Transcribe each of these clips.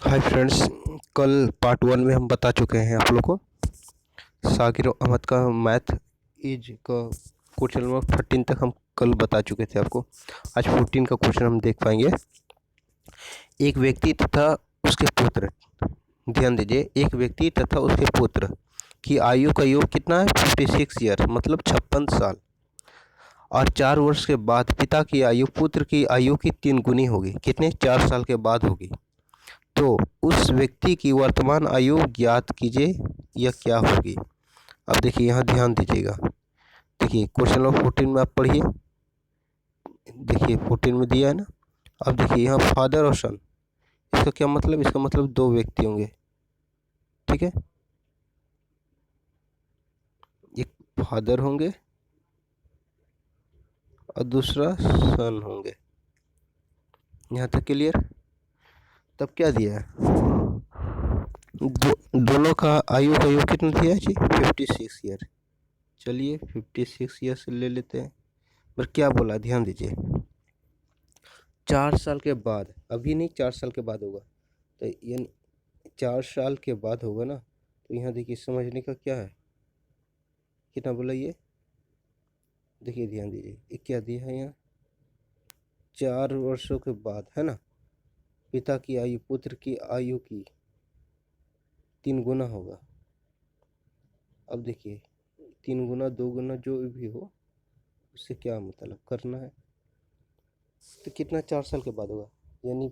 Hi friends, कल part 1 में हम बता चुके हैं आप लोग को साकिर अहमद का मैथ इज का क्वेश्चन नंबर 13 तक हम कल बता चुके थे आपको। आज 14 का क्वेश्चन हम देख पाएंगे। एक व्यक्ति तथा उसके पुत्र, ध्यान दीजिए, एक व्यक्ति तथा उसके पुत्र की आयु का योग कितना है? 56 ईयर, मतलब 56 साल। और 4 वर्ष के बाद पिता की आयु पुत्र की आयु की 3 गुनी होगी। कितने? 4 साल के बाद होगी। तो उस व्यक्ति की वर्तमान आयु ज्ञात कीजिए, यह क्या होगी। अब देखिए, यहाँ ध्यान दीजिएगा। देखिए क्वेश्चन नंबर 14 में आप पढ़िए। देखिए 14 में दिया है ना। अब देखिए यहाँ फादर और सन, इसका क्या मतलब? इसका मतलब 2 व्यक्ति होंगे, ठीक है। एक फादर होंगे और दूसरा सन होंगे। यहाँ तक क्लियर? तब क्या दिया है? दोनों का आयु का योग कितना दिया है जी? 56 ईयर। चलिए 56 ईयर से ले लेते हैं। पर क्या बोला, ध्यान दीजिए, 4 साल के बाद, अभी नहीं, 4 साल के बाद होगा। तो यानी 4 साल के बाद होगा ना। तो यहाँ देखिए समझने का क्या है, कितना बोला ये? देखिए ध्यान दीजिए, ये क्या दिया है यहाँ? 4 वर्षों के बाद, है ना, पिता की आयु पुत्र की आयु की 3 गुना होगा। अब देखिए 3 गुना 2 गुना जो भी हो, उससे क्या मतलब करना है। तो कितना 4 साल के बाद होगा, यानी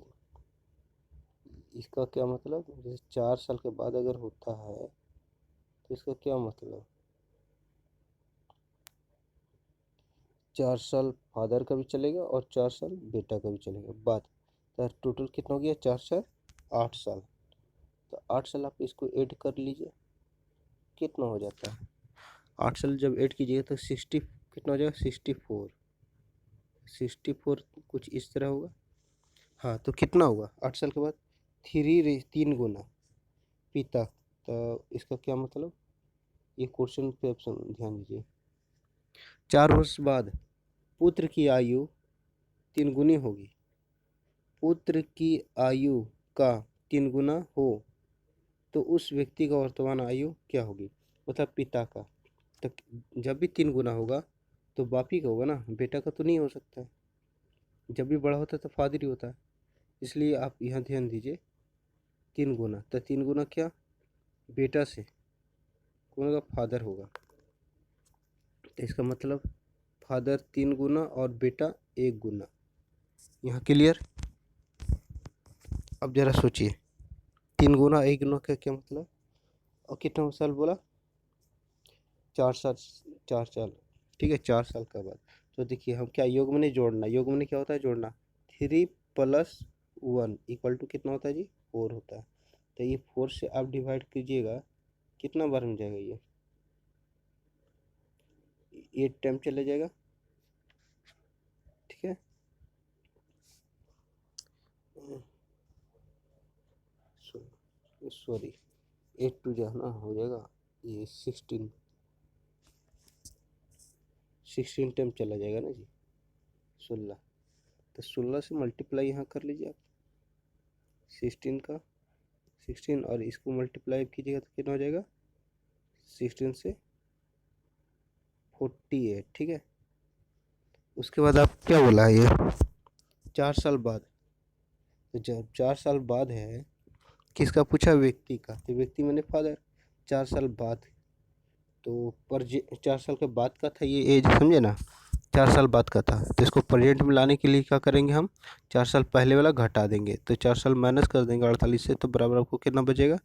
इसका क्या मतलब, जैसे 4 साल के बाद अगर होता है तो इसका क्या मतलब, 4 साल फादर का भी चलेगा और 4 साल बेटा का भी चलेगा। बात तो टोटल कितना हो गया? 4 4 8 साल। तो 8 साल आप इसको ऐड कर लीजिए, कितना हो जाता है? 8 साल जब ऐड कीजिएगा तो 60 कितना हो जाएगा? 64 कुछ इस तरह होगा। हाँ, तो कितना होगा 8 साल के बाद? 3 गुना पिता। तो इसका क्या मतलब, ये क्वेश्चन पे ऑप्शन ध्यान दीजिए। 4 वर्ष बाद पुत्र की आयु 3 गुनी होगी। पुत्र की आयु का 3 गुना हो तो उस व्यक्ति का वर्तमान आयु क्या होगी, मतलब पिता का। तो जब भी 3 गुना होगा तो बाप ही का होगा ना, बेटा का तो नहीं हो सकता है। जब भी बड़ा होता है तो फादर ही होता है। इसलिए आप यहाँ ध्यान दीजिए, 3 गुना, तो 3 गुना क्या, बेटा से कौन होगा? फादर होगा। तो इसका मतलब फादर 3 गुना और बेटा 1 गुना। यहाँ क्लियर? अब जरा सोचिए, 3 गुना 1 गुना का क्या मतलब? और कितना साल बोला? 4 साल। 4 साल, ठीक है, 4 साल का बाद। तो देखिए हम क्या, योग में नहीं जोड़ना, योग में क्या होता है? जोड़ना। 3 + 1 = कितना होता है जी? 4 होता है। तो ये 4 से आप डिवाइड कीजिएगा, कितना बार में जाएगा ये? 8 टाइम चले जाएगा, ठीक है। सॉरी, 8 टू जो ना हो जाएगा ये 16 टाइम चला जाएगा ना जी, 16। तो 16 से मल्टीप्लाई यहाँ कर लीजिए आप, 16 का 16, और इसको मल्टीप्लाई कीजिएगा तो कितना हो जाएगा? 16 से 48, ठीक है। उसके बाद आप क्या बोला है ये? 4 साल बाद। तो जब 4 साल बाद है, किसका पूछा? व्यक्ति का। तो व्यक्ति मैंने फादर। 4 साल बाद, तो पर 4 साल के बाद का था ये एज, समझे ना, 4 साल बाद का था। तो इसको प्रेजेंट में लाने के लिए क्या करेंगे हम? 4 साल पहले वाला घटा देंगे, तो 4 साल माइनस कर देंगे 48 से, तो बराबर आपको कितना बचेगा?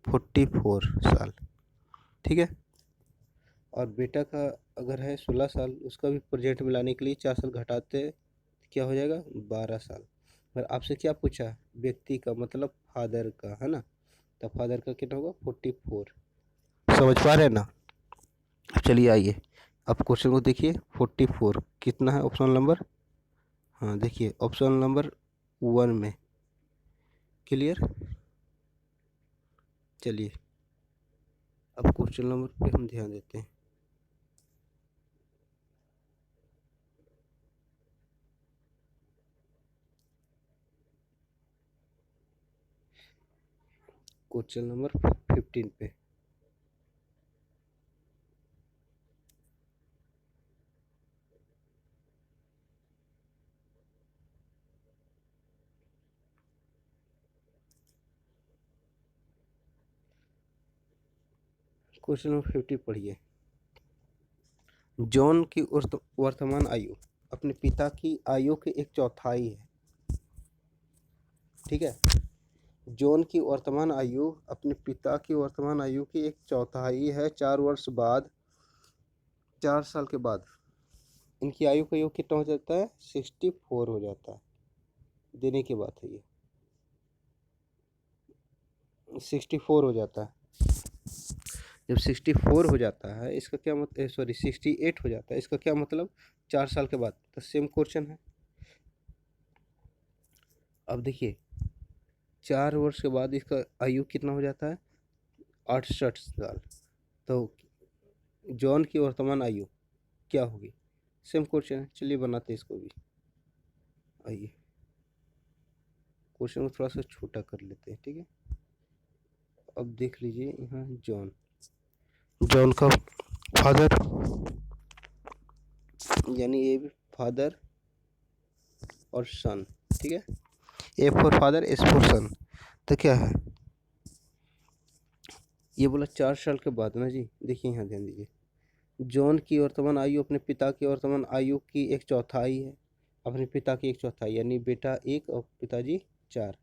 44 साल, ठीक है। और बेटा का अगर है 16 साल, उसका भी प्रेजेंट में लाने के लिए 4 साल घटाते, क्या हो जाएगा? 12 साल। पर आपसे क्या पूछा? व्यक्ति का, मतलब फादर का, है ना। तो फादर का कितना होगा? 44। समझ पा रहे हैं ना? चलिए आइए, अब क्वेश्चन को देखिए। 44 कितना है ऑप्शन नंबर? हाँ देखिए ऑप्शन नंबर 1 में। क्लियर? चलिए अब क्वेश्चन नंबर पे हम ध्यान देते हैं। क्वेश्चन नंबर 15 पे। क्वेश्चन नंबर 50 पढ़िए। जॉन की वर्तमान आयु अपने पिता की आयु की एक चौथाई है। ठीक है, जॉन की वर्तमान आयु अपने पिता की वर्तमान आयु की एक चौथाई है। 4 वर्ष बाद, 4 साल के बाद इनकी आयु का योग कितना हो जाता है? 64 हो जाता है। देने की बात है, ये 64 हो जाता है। जब 64 हो जाता है इसका क्या मतलब, सॉरी 68 हो जाता है, इसका क्या मतलब? 4 साल के बाद। तो सेम क्वेश्चन है। अब देखिए 4 वर्ष के बाद इसका आयु कितना हो जाता है? 68 साल। तो जॉन की वर्तमान आयु क्या होगी? सेम क्वेश्चन है, चलिए बनाते हैं इसको भी। आइए क्वेश्चन को थोड़ा सा छोटा कर लेते हैं, ठीक है। अब देख लीजिए यहाँ जॉन, जॉन का फादर, यानी ए फादर और सन, ठीक है। A for father, S for son. तो क्या है, ये बोला 4 साल के बाद ना जी। देखिए यहाँ ध्यान दीजिए, जॉन की वर्तमान आयु अपने पिता की वर्तमान आयु की एक चौथाई है। अपने पिता की एक चौथाई, यानी बेटा 1 और पिताजी 4,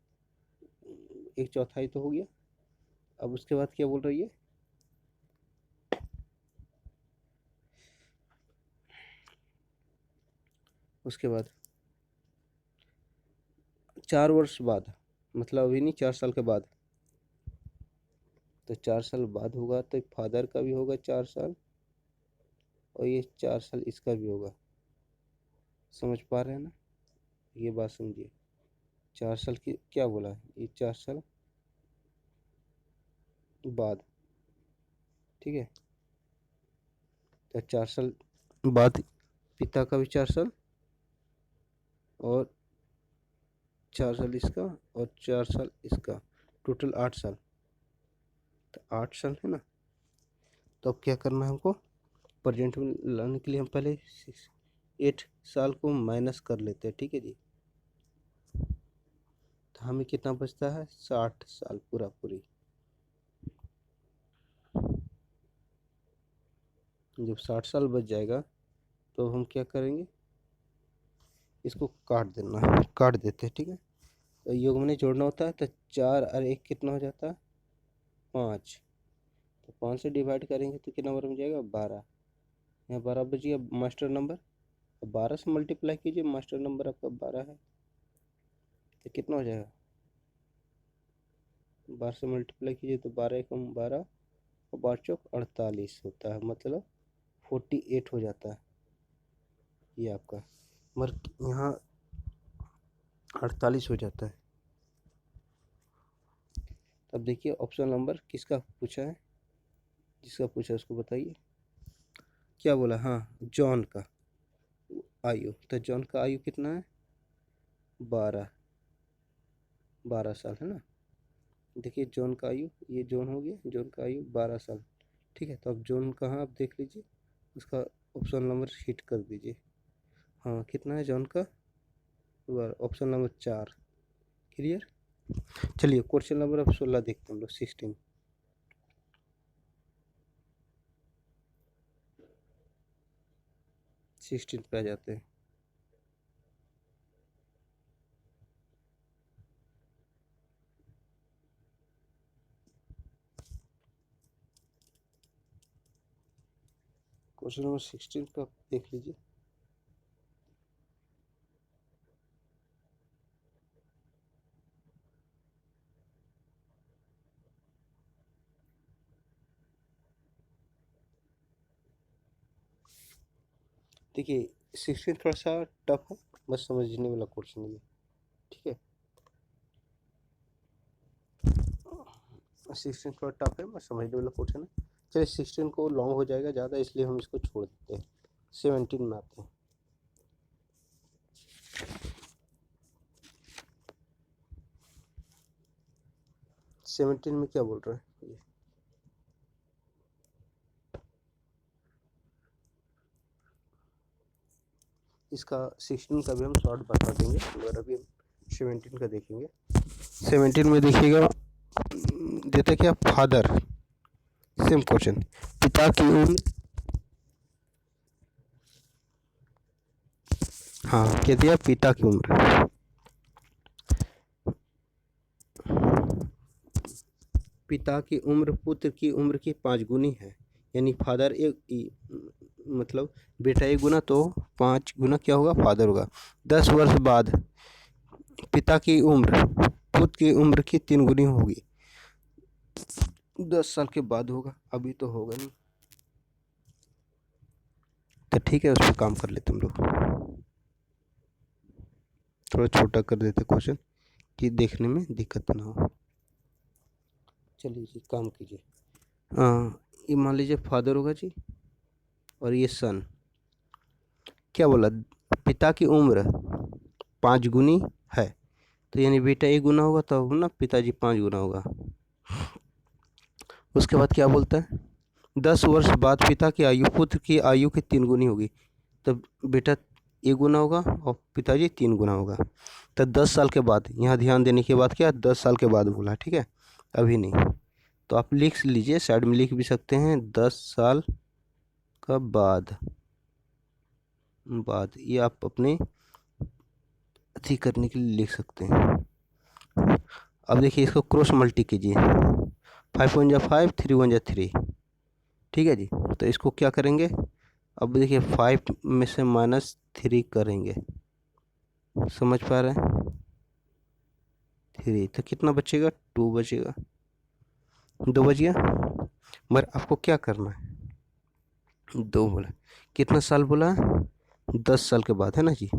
एक चौथाई तो हो गया। अब उसके बाद क्या बोल रही है? उसके बाद 4 वर्ष बाद, मतलब अभी नहीं, 4 साल के बाद। तो 4 साल बाद होगा तो फादर का भी होगा 4 साल, और ये 4 साल इसका भी होगा। समझ पा रहे हैं ना? ये बात समझिए। 4 साल की क्या बोला है, ये 4 साल बाद, ठीक है। तो 4 साल बाद पिता का भी 4 साल, और 4 साल इसका, और 4 साल इसका, टोटल 8 साल। तो 8 साल है ना। तो अब क्या करना है हमको? प्रेजेंट में लाने के लिए हम पहले 8 साल को माइनस कर लेते हैं, ठीक है जी। तो हमें कितना बचता है? 60 साल पूरा पूरी। जब 60 साल बच जाएगा तो हम क्या करेंगे, इसको काट देना है, काट देते हैं, ठीक है। तो योग में जोड़ना होता है, तो 4 और 1 कितना हो जाता है? 5। तो 5 से डिवाइड करेंगे तो कितना नंबर बन जाएगा? 12। यहाँ 12 बच गया मास्टर नंबर। 12 से मल्टीप्लाई कीजिए, मास्टर नंबर आपका 12 है। तो कितना हो जाएगा? 12 से मल्टीप्लाई कीजिए तो 12 एकम 12 और 12 चौक 48 होता है, मतलब 48 हो जाता है ये आपका। मगर यहाँ 48 हो जाता है। अब देखिए ऑप्शन नंबर किसका पूछा है, जिसका पूछा उसको बताइए। क्या बोला? हाँ, जॉन का आयु। तो जॉन का आयु कितना है? 12, 12 साल है ना। देखिए जॉन का आयु, ये जॉन हो गया, जॉन का आयु 12 साल, ठीक है। तो अब जॉन कहाँ, आप देख लीजिए, उसका ऑप्शन नंबर हिट कर दीजिए। हाँ, कितना है जॉन का? Option number 4। क्लियर। चलिए क्वेश्चन नंबर अब 16 देखते हैं हम लोग, 16। पे आ जाते हैं। क्वेश्चन नंबर 16 पे आप देख लीजिए। देखिए 16 थोड़ा सा टफ है, बस समझने वाला क्वेश्चन है ये, ठीक है। 16 थोड़ा टफ है, बस समझने वाला क्वेश्चन है। चलिए 16 को लॉन्ग हो जाएगा ज़्यादा, इसलिए हम इसको छोड़ देते हैं। 17 में आते हैं। 17 में क्या बोल रहा है ये? इसका 16 का भी हम शॉर्ट बता देंगे, मगर अभी 17 का देखेंगे। 17 में देखिएगा देते क्या, फादर, सेम क्वेश्चन, पिता की उम्र, हाँ क्या दिया, पिता की उम्र, पिता की उम्र पुत्र की उम्र की 5 गुनी है, यानी फादर मतलब बेटा 1 गुना तो 5 गुना क्या होगा, फादर होगा। 10 वर्ष बाद पिता की उम्र पुत्र की उम्र की 3 गुनी होगी, 10 साल के बाद होगा, अभी तो होगा नहीं। तो ठीक है, उस पर काम कर लेते हम लोग, थोड़ा छोटा कर देते क्वेश्चन कि देखने में दिक्कत ना हो। चलिए जी काम कीजिए। ये मान लीजिए फादर होगा जी, और ये सन, क्या बोला, पिता की उम्र 5 गुनी है, तो यानी बेटा 1 गुना होगा तब ना पिताजी 5 गुना होगा। उसके बाद क्या बोलता है, 10 वर्ष बाद पिता की आयु पुत्र की आयु की 3 गुनी होगी, तब बेटा 1 गुना होगा और पिताजी 3 गुना होगा। तो 10 साल के बाद, यहाँ ध्यान देने के बाद क्या, 10 साल के बाद बोला, ठीक है, अभी नहीं। तो आप लिख लीजिए, साइड में लिख भी सकते हैं 10 साल का बाद, ये आप अपने अथी करने के लिए लिख सकते हैं। अब देखिए इसको क्रॉस मल्टी कीजिए, 5 1 जा 5, 3 1 जा 3, ठीक है जी। तो इसको क्या करेंगे, अब देखिए 5 में से -3 करेंगे, समझ पा रहे हैं, 3 तो कितना बचेगा, 2 बचेगा, 2 बच गया। मगर आपको क्या करना है, 2 बोला, कितना साल बोला, 10 साल के बाद है ना जी।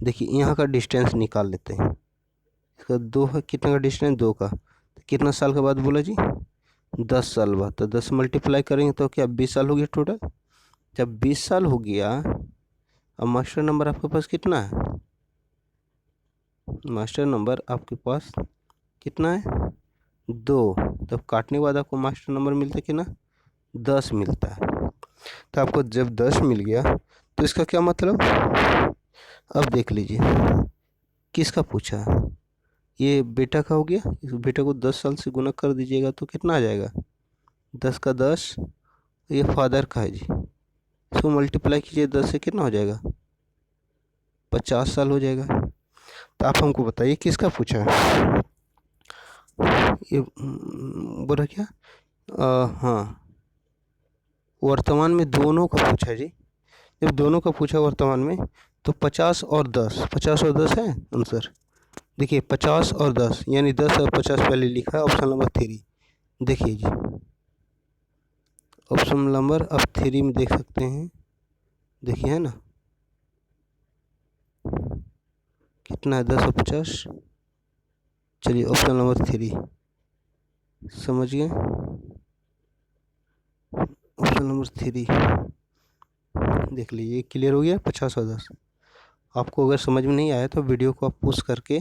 देखिए यहाँ का डिस्टेंस निकाल लेते हैं, इसका 2 है, कितना का डिस्टेंस, 2 का, तो कितना साल के बाद बोला जी, 10 साल बाद, तो 10 मल्टीप्लाई करेंगे तो क्या 20 साल हो गया टोटल। जब 20 साल हो गया, अब मास्टर नंबर आपके पास कितना है, मास्टर नंबर आपके पास कितना है, 2, तब काटने के बाद आपको मास्टर नंबर मिलता है कितना, 10 मिलता है। तो आपको जब 10 मिल गया तो इसका क्या मतलब, अब देख लीजिए किसका पूछा, ये बेटा का हो गया, इस बेटा को 10 साल से गुना कर दीजिएगा तो कितना आ जाएगा, 10 का 10, ये फादर का है जी, इसको मल्टीप्लाई कीजिए 10 से, कितना हो जाएगा, 50 साल हो जाएगा। तो आप हमको बताइए किसका पूछा है, ये बोला क्या, हाँ वर्तमान में दोनों का पूछा है जी। जब दोनों का पूछा वर्तमान में, तो 50 और 10, 50 और 10 है आंसर। देखिए 50 और 10 यानी 10 और 50 पहले लिखा है, ऑप्शन नंबर 3। देखिए जी ऑप्शन नंबर अब 3 में देख सकते हैं, देखिए है ना, कितना है 10 और 50, चलिए ऑप्शन नंबर 3 समझ गए, ऑप्शन नंबर 3 देख लीजिए, क्लियर हो गया 50 और 10। आपको अगर समझ में नहीं आया तो वीडियो को आप पॉज करके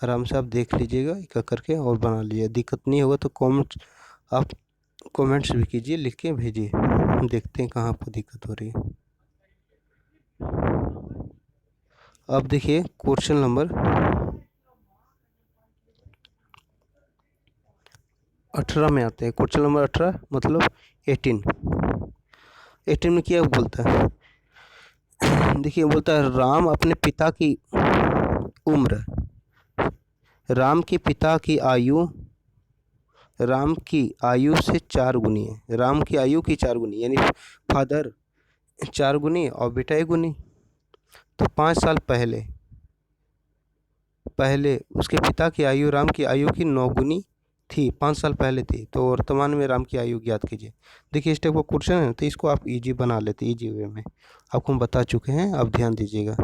आराम से आप देख लीजिएगा एक एक करके और बना लीजिए, दिक्कत नहीं होगा तो कमेंट्स आप कमेंट्स भी कीजिए, लिख के भेजिए, देखते हैं कहाँ पर दिक्कत हो रही है। अब देखिए क्वेश्चन नंबर 18 में आते हैं, क्वेश्चन नंबर 18 मतलब 18 में क्या बोलता है, देखिए बोलता है राम अपने पिता की उम्र, राम के पिता की आयु, राम की आयु से 4 गुनी है, राम की आयु की 4 गुनी, यानी फादर 4 गुनी और बेटा 1 गुनी। तो 5 साल पहले उसके पिता की आयु राम की आयु की 9 गुनी थी, 5 साल पहले थी, तो वर्तमान में राम की आयु ज्ञात कीजिए। देखिए इस टाइप का क्वेश्चन है तो इसको आप इजी बना लेते, इजी वे में आपको हम बता चुके हैं, अब ध्यान दीजिएगा,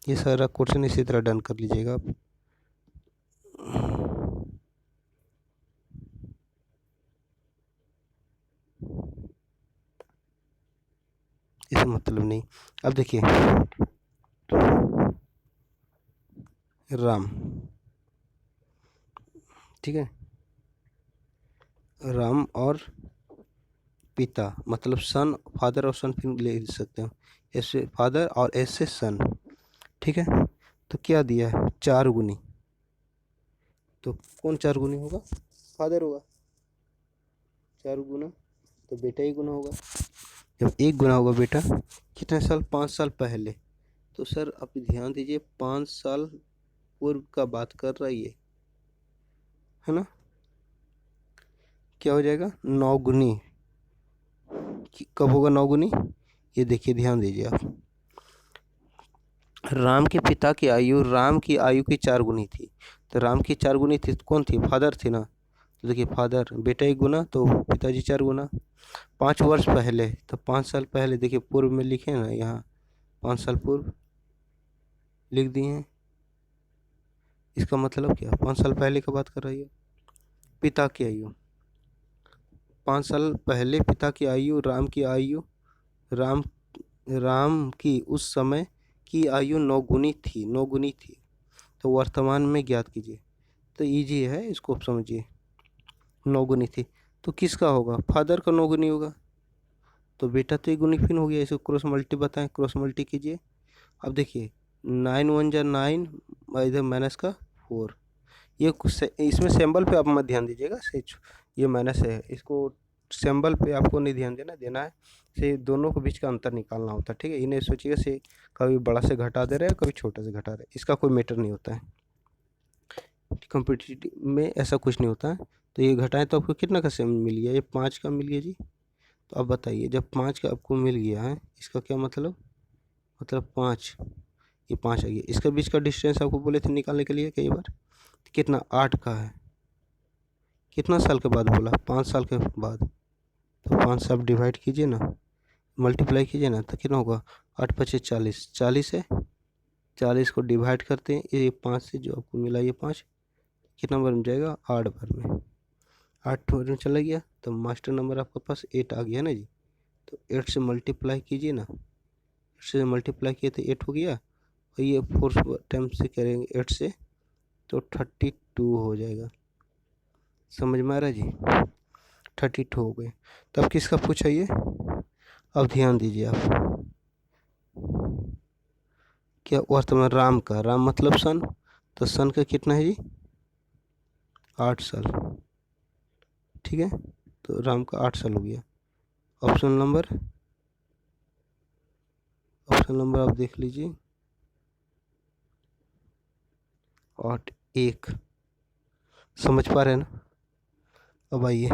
ये सारा क्वेश्चन इसी तरह डन कर लीजिएगा आप। इसे मतलब नहीं। अब देखिए राम ठीक है। राम और पिता मतलब सन, फादर और सन फिर ले सकते हो, ऐसे फादर और ऐसे सन। ठीक है, तो क्या दिया है 4 गुनी, तो कौन 4 गुनी होगा? फादर होगा। 4 गुना तो बेटा ही गुना होगा। जब 1 गुना होगा बेटा, कितने साल? 5 साल पहले। तो सर आप ध्यान दीजिए, 5 साल पूर्व का बात कर रहा है ना। क्या हो जाएगा? 9 गुनी। कब होगा 9 गुनी? ये देखिए, ध्यान दीजिए आप। राम के पिता की आयु राम की आयु की 4 गुनी थी। तो राम की 4 गुनी थी तो कौन थी? फादर थी ना। तो देखिए फादर, बेटा 1 गुना तो पिताजी 4 गुना। 5 वर्ष पहले, तो 5 साल पहले, देखिए पूर्व में लिखे ना यहाँ, 5 साल पूर्व लिख दिए हैं। इसका मतलब क्या? 5 साल पहले का बात कर रही है। पिता की आयु 5 साल पहले, पिता की आयु, राम की आयु, राम राम की उस समय की आयु 9 गुनी थी, 9 गुनी थी। तो वर्तमान में ज्ञात कीजिए। तो इजी है, इसको आप समझिए। 9 गुनी थी तो किसका होगा? फादर का 9 गुनी होगा। तो बेटा तो 1 गुनी फिर हो गया। इसको क्रॉस मल्टी बताएं, क्रॉस मल्टी कीजिए। अब देखिए 9 1 जा 9, इधर माइनस का 4। ये इसमें सिंबल पे आप मत ध्यान दीजिएगा, से ये माइनस है, इसको सिंबल पे आपको नहीं ध्यान देना है। से दोनों के बीच का अंतर निकालना होता है। ठीक है, इन्हें सोचिएगा से कभी बड़ा से घटा दे रहे हैं, कभी छोटा से घटा रहे हैं, इसका कोई मैटर नहीं होता है। कॉम्पिटिटिव में ऐसा कुछ नहीं होता है। तो ये घटाएं तो आपको कितना का सेम मिल गया? ये 5 का मिल गया जी। तो अब बताइए, जब 5 का आपको मिल गया है, इसका क्या मतलब? मतलब 5, ये 5 आ गया। इसके बीच का डिस्टेंस आपको बोले थे निकालने के लिए कई बार, कितना? 8 का है। कितना साल के बाद बोला? 5 साल के बाद। तो 5 से आप डिवाइड कीजिए ना, मल्टीप्लाई कीजिए ना, तो कितना होगा? 8 पचे 40, 40 है। 40 को डिवाइड करते हैं ये 5 से, जो आपको मिला ये 5, कितना बन जाएगा? 8 बार में, 8 बार में चला गया। तो मास्टर नंबर आपके पास 8 आ गया ना जी। तो 8 से मल्टीप्लाई कीजिए ना, 8 से मल्टीप्लाई किए तो 8 हो गया, और ये 4 टाइम से करेंगे 8 से तो 32 हो जाएगा। समझ में आ रहा है जी? 32 हो गए। तब किसका पूछा ये? अब ध्यान दीजिए आप, क्या वर्तमान राम का, राम मतलब सन, तो सन का कितना है जी? 8 साल। ठीक है, तो राम का 8 साल हो गया। ऑप्शन नंबर आप देख लीजिए, 8 1। समझ पा रहे हैं ना? अब आइए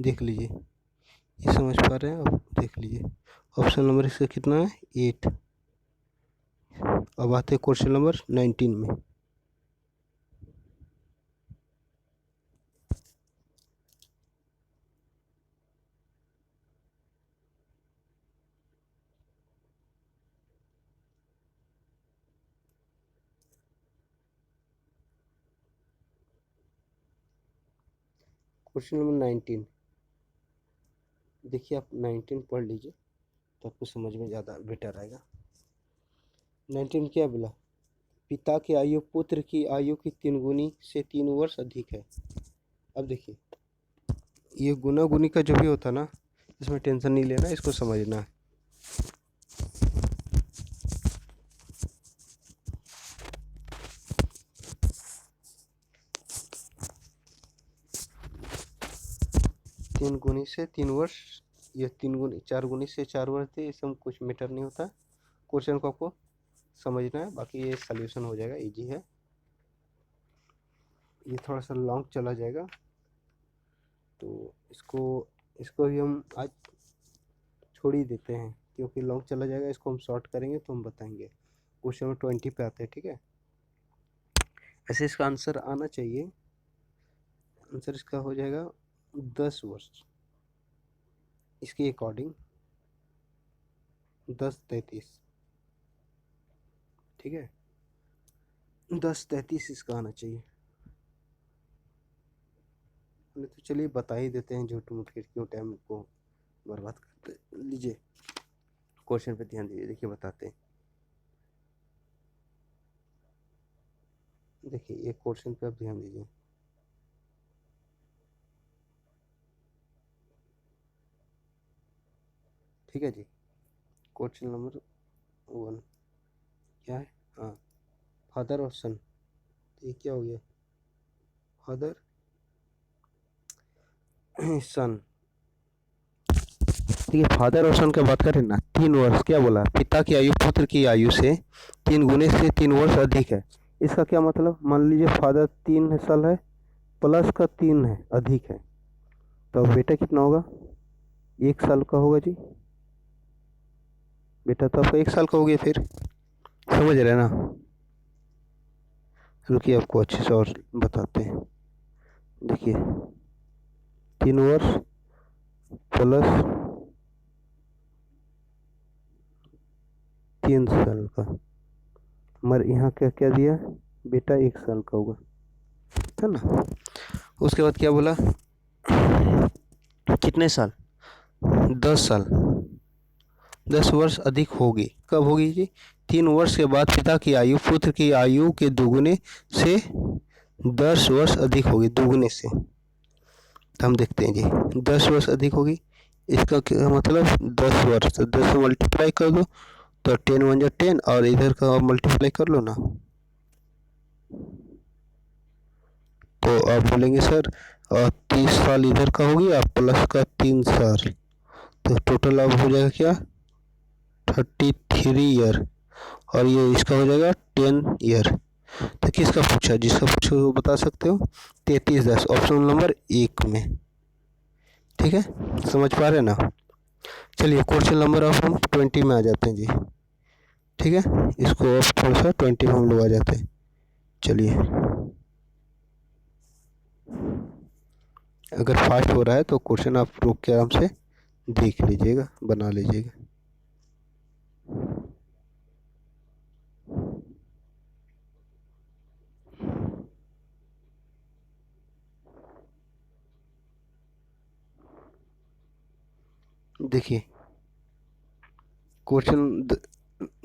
देख लीजिए, ये समझ पा रहे हैं? अब देख लीजिए, ऑप्शन नंबर इसका कितना है? 8। अब आते हैं क्वेश्चन नंबर 19 में। क्वेश्चन नंबर 19, देखिए आप 19 पढ़ लीजिए तो आपको समझ में ज़्यादा बेटर आएगा। 19 क्या बोला? पिता की आयु पुत्र की आयु की 3 गुनी से 3 वर्ष अधिक है। अब देखिए, ये गुना गुनी का जो भी होता ना, इसमें टेंशन नहीं लेना, इसको समझना है। तीन गुनी से 3 वर्ष, ये 3 गुनी 4 गुनी से 4 वर्ष थे, इसमें कुछ मैटर नहीं होता। क्वेश्चन को आपको समझना है, बाकी ये सॉल्यूशन हो जाएगा, इजी है। ये थोड़ा सा लॉन्ग चला जाएगा, तो इसको इसको भी हम आज छोड़ ही देते हैं, क्योंकि लॉन्ग चला जाएगा। इसको हम शॉर्ट करेंगे तो हम बताएंगे। क्वेश्चन नंबर 20 पे आते हैं। ठीक है, ऐसे इसका आंसर आना चाहिए। आंसर इसका हो जाएगा 10 वर्ष, इसके अकॉर्डिंग 10 33। ठीक है, 10 33 इसका आना चाहिए। नहीं तो चलिए बता ही देते हैं, झूठ मूठ के क्यों टाइम को बर्बाद करते। लीजिए क्वेश्चन पे ध्यान दीजिए, देखिए बताते हैं। देखिए ये क्वेश्चन पे आप ध्यान दीजिए। ठीक है जी। क्वेश्चन नंबर 1 क्या है? हाँ, फादर और सन। तो ये क्या हो गया? फादर सन। ठीक है, फादर और सन की बात करें ना, 3 वर्ष क्या बोला? पिता की आयु पुत्र की आयु से 3 गुने से 3 वर्ष अधिक है। इसका क्या मतलब? मान लीजिए फादर 3 साल है प्लस का 3 है अधिक है, तो अब बेटा कितना होगा? 1 साल का होगा जी। बेटा तो आपका 1 साल का हो गया फिर, समझ रहे हैं ना? रुकिए आपको अच्छे से और बताते हैं। देखिए 3 वर्ष प्लस 3 साल का, मगर यहाँ क्या क्या दिया? बेटा 1 साल का होगा, है ना? उसके बाद क्या बोला? कितने साल? 10 साल। 10 वर्ष अधिक होगी। कब होगी जी? 3 वर्ष के बाद पिता की आयु पुत्र की आयु के दोगुने से 10 वर्ष अधिक होगी, दोगुने से। तो हम देखते हैं जी, 10 वर्ष अधिक होगी। इसका क्या मतलब? 10 वर्ष, तो 10 से मल्टीप्लाई कर दो तो 10 × 1 = 10, और इधर का मल्टीप्लाई कर लो ना, तो आप बोलेंगे सर 30 साल इधर का हो गया प्लस का 3 साल, तो टोटल अब हो जाएगा क्या? 33 ईयर, और ये इसका हो जाएगा 10 ईयर। तो किसका पूछा? जिसका पूछा वो बता सकते हो। 3310 ऑप्शन नंबर 1 में। ठीक है, समझ पा रहे हैं ना? चलिए क्वेश्चन नंबर अब हम 20 में आ जाते हैं जी। ठीक है, इसको अब थोड़ा सा 20 में हम लोग आ जाते हैं। चलिए, अगर फास्ट हो रहा है तो क्वेश्चन आप रोक के आराम से देख लीजिएगा, बना लीजिएगा। देखिए क्वेश्चन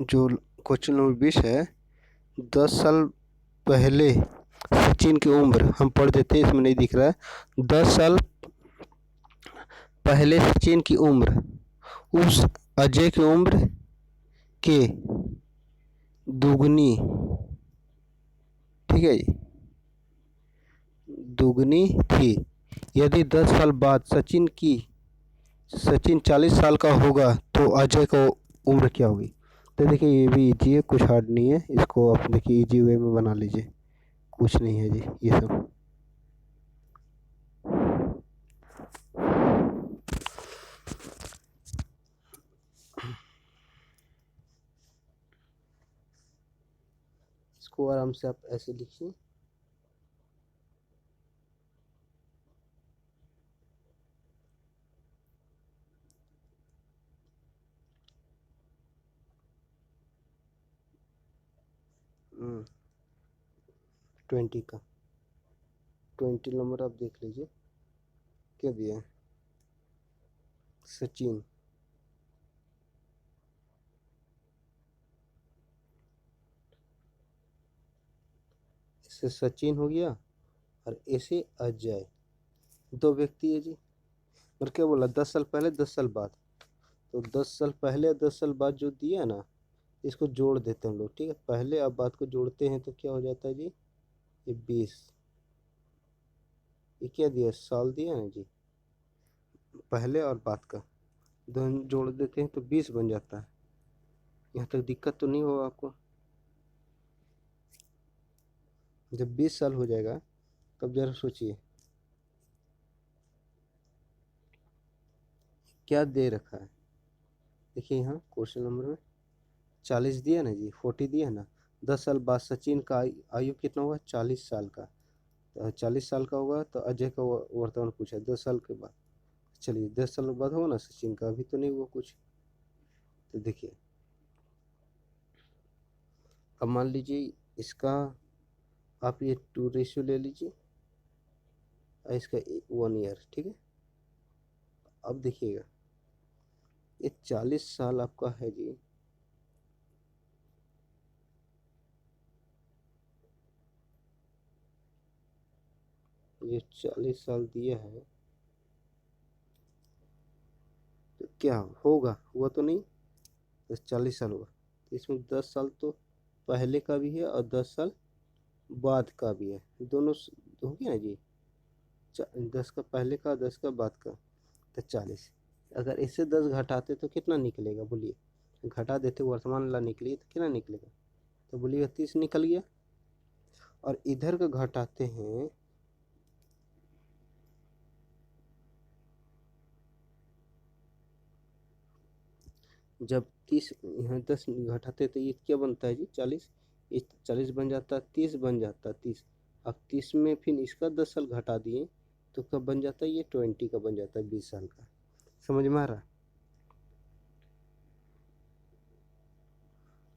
जो क्वेश्चन नंबर 20 है, 10 साल पहले सचिन की उम्र, हम पढ़ देते हैं, इसमें नहीं दिख रहा है। 10 साल पहले सचिन की उम्र उस अजय की उम्र के दुगनी, ठीक है जी, दुगनी थी। यदि 10 साल बाद सचिन 40 साल का होगा तो अजय का उम्र क्या होगी? तो देखिए ये भी इजी है, कुछ हार्ड नहीं है, इसको आप देखिए इजी वे में बना लीजिए, कुछ नहीं है जी ये सब। इसको आराम से आप ऐसे लिखिए। हम्म, 20 का 20 नंबर आप देख लीजिए, क्या दिया है? सचिन। इससे सचिन हो गया और ऐसे अजय, दो व्यक्ति है जी। और क्या बोला? 10 साल पहले 10 साल बाद, तो 10 साल पहले 10 साल बाद जो दिया ना, इसको जोड़ देते हैं हम लोग। ठीक है, पहले अब बात को जोड़ते हैं तो क्या हो जाता है जी? ये 20, ये क्या दिया? साल दिया ना जी, पहले और बाद का दोनों जोड़ देते हैं तो 20 बन जाता है। यहाँ तक दिक्कत तो नहीं होगा आपको? जब 20 साल हो जाएगा तब जरा सोचिए क्या दे रखा है। देखिए यहाँ क्वेश्चन नंबर में 40 दिया ना जी, 40 दिया ना। 10 साल बाद सचिन का आयु कितना हुआ? 40 साल का। तो 40 साल का होगा तो अजय का वर्तमान पूछा 10 साल के बाद। चलिए 10 साल बाद होगा ना सचिन का, अभी तो नहीं हुआ कुछ। तो देखिए अब मान लीजिए इसका आप ये 2 रेशियो ले लीजिए और इसका 1 ईयर, ठीक है। अब देखिएगा ये 40 साल आपका है जी, ये 40 साल दिया है, तो क्या होगा, हुआ तो नहीं, तो 40 साल होगा। तो इसमें 10 साल तो पहले का भी है और 10 साल बाद का भी है, दोनों हो गया ना जी। 10 का पहले का, 10 का बाद का, तो 40। अगर इससे 10 घटाते तो कितना निकलेगा बोलिए, घटा देते वर्तमान ला निकलिए तो कितना निकलेगा, तो बोलिएगा 30 निकल गया। और इधर का घटाते हैं, जब 30 यहाँ 10 घटाते तो ये क्या बनता है जी 40, ये 40 बन जाता, 30 बन जाता, 30। अब 30 में फिर इसका 10 साल घटा दिए तो कब बन जाता है, ये 20 का बन जाता है, 20 साल का। समझ में आ रहा,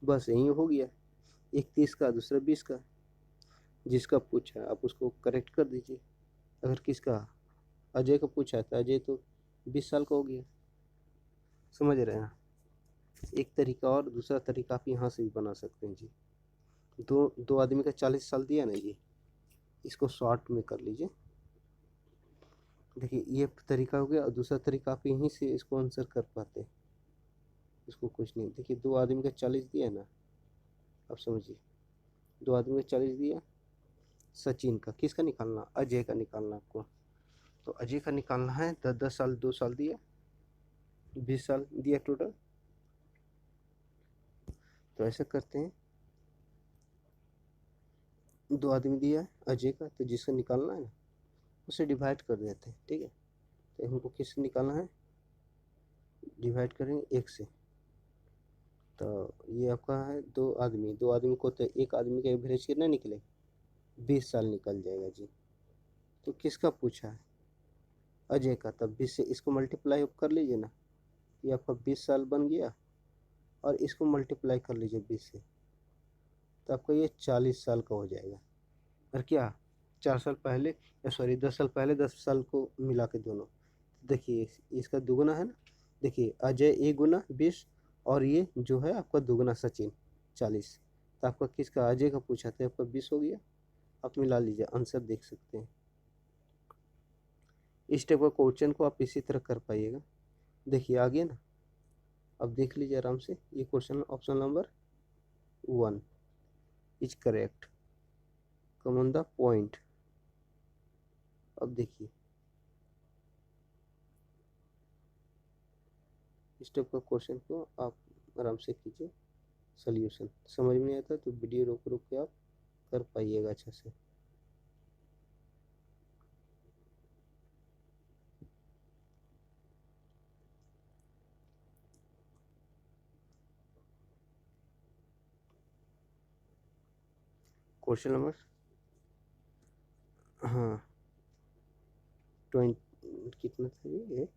बस यही हो गया। एक 30 का, दूसरा 20 का, जिसका पूछा आप उसको करेक्ट कर दीजिए। अगर किसका, अजय का पूछा है तो अजय तो 20 साल का हो गया। समझ रहे हैं, एक तरीका और दूसरा तरीका आप यहाँ से भी बना सकते हैं जी। दो दो आदमी का 40 साल दिया ना जी, इसको शॉर्ट में कर लीजिए। देखिए ये तरीका हो गया, और दूसरा तरीका आप यहीं से इसको आंसर कर पाते, इसको कुछ नहीं। देखिए 2 आदमी का 40 दिया ना, अब समझिए 2 आदमी का 40 दिया, सचिन का, किसका निकालना, अजय का निकालना आपको। तो अजय का निकालना है, 10 साल 2 साल दिया, 20 साल दिया टोटल। तो ऐसा करते हैं, 2 आदमी दिया अजय का, तो जिसका निकालना है ना उसे डिवाइड कर देते हैं, ठीक है। तो हमको किससे निकालना है, डिवाइड करेंगे 1 से। तो ये आपका है 2 आदमी को, तो एक आदमी का एवरेज कितना निकले, 20 साल निकल जाएगा जी। तो किसका पूछा है, अजय का, तब 20 से इसको मल्टीप्लाई कर लीजिए ना, ये आपका 20 साल बन गया, और इसको मल्टीप्लाई कर लीजिए 20 से, तो आपका ये 40 साल का हो जाएगा। और क्या 4 साल पहले, या सॉरी 10 साल पहले 10 साल को मिला के दोनों, देखिए इसका दुगुना है ना, देखिए अजय एक गुना 20, और ये जो है आपका दुगुना सचिन 40। तो आपका किसका, अजय का पूछा था, आपका 20 हो गया। आप मिला लीजिए, आंसर देख सकते हैं। इस टाइप का क्वेश्चन को आप इसी तरह कर पाइएगा। देखिए आ गया ना, अब देख लीजिए आराम से, ये question option number 1 is correct, come on the point. अब देखिए इस टाइप का क्वेश्चन को आप आराम से कीजिए सोल्यूशन। समझ में नहीं आता तो वीडियो रोक रोक के आप कर पाइएगा अच्छा से। क्वेश्चन नंबर, हाँ 20 कितना था ये,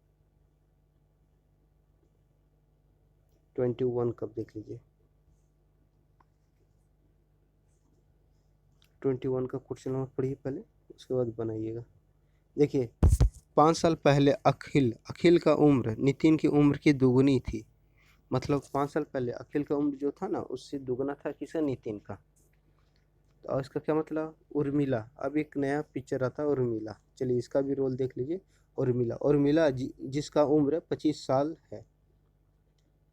21 कब देख लीजिए, 21 का क्वेश्चन नंबर पढ़िए पहले, उसके बाद बनाइएगा। देखिए 5 साल पहले अखिल अखिल का उम्र नितिन की उम्र की दुगुनी थी। मतलब 5 साल पहले अखिल का उम्र जो था ना उससे दुगना था किसका, नितिन का। तो और इसका क्या मतलब, उर्मिला, अब एक नया पिक्चर आता है उर्मिला, चलिए इसका भी रोल देख लीजिए। उर्मिला, उर्मिला जिसका उम्र 25 साल है।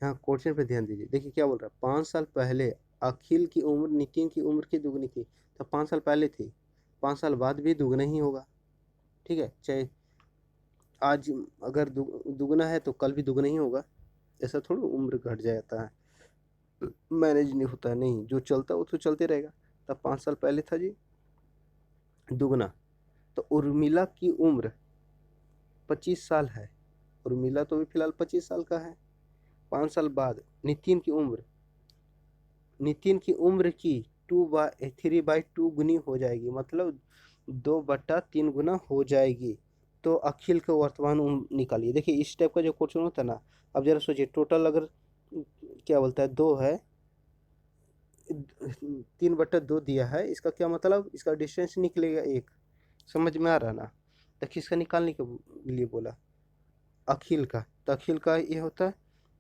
यहाँ क्वेश्चन पे ध्यान दीजिए, देखिए क्या बोल रहा है, 5 साल पहले अखिल की उम्र नितिन की उम्र की दुगनी थी। तो 5 साल पहले थी, 5 साल बाद भी दुगना ही होगा, ठीक है। चाहे आज अगर दुगना है तो कल भी दुगना ही होगा, ऐसा थोड़ा उम्र घट जाता है, मैनेज नहीं होता है, नहीं जो चलता है वो तो चलते रहेगा। तब 5 साल पहले था जी दुगना, तो उर्मिला की उम्र 25 साल है, उर्मिला तो भी फिलहाल 25 साल का है। 5 साल बाद नितिन की उम्र की 3/2 गुनी हो जाएगी, मतलब 2/3 गुना हो जाएगी। तो अखिल का वर्तमान उम्र निकालिए। देखिए इस टाइप का जो क्वेश्चन होता है ना, अब जरा सोचिए, टोटल अगर क्या बोलता है 2 है, 3/2 दिया है, इसका क्या मतलब, इसका डिस्टेंस निकलेगा 1। समझ में आ रहा ना, तो किसका निकालने के लिए बोला, अखिल का। तो अखिल का ये होता है,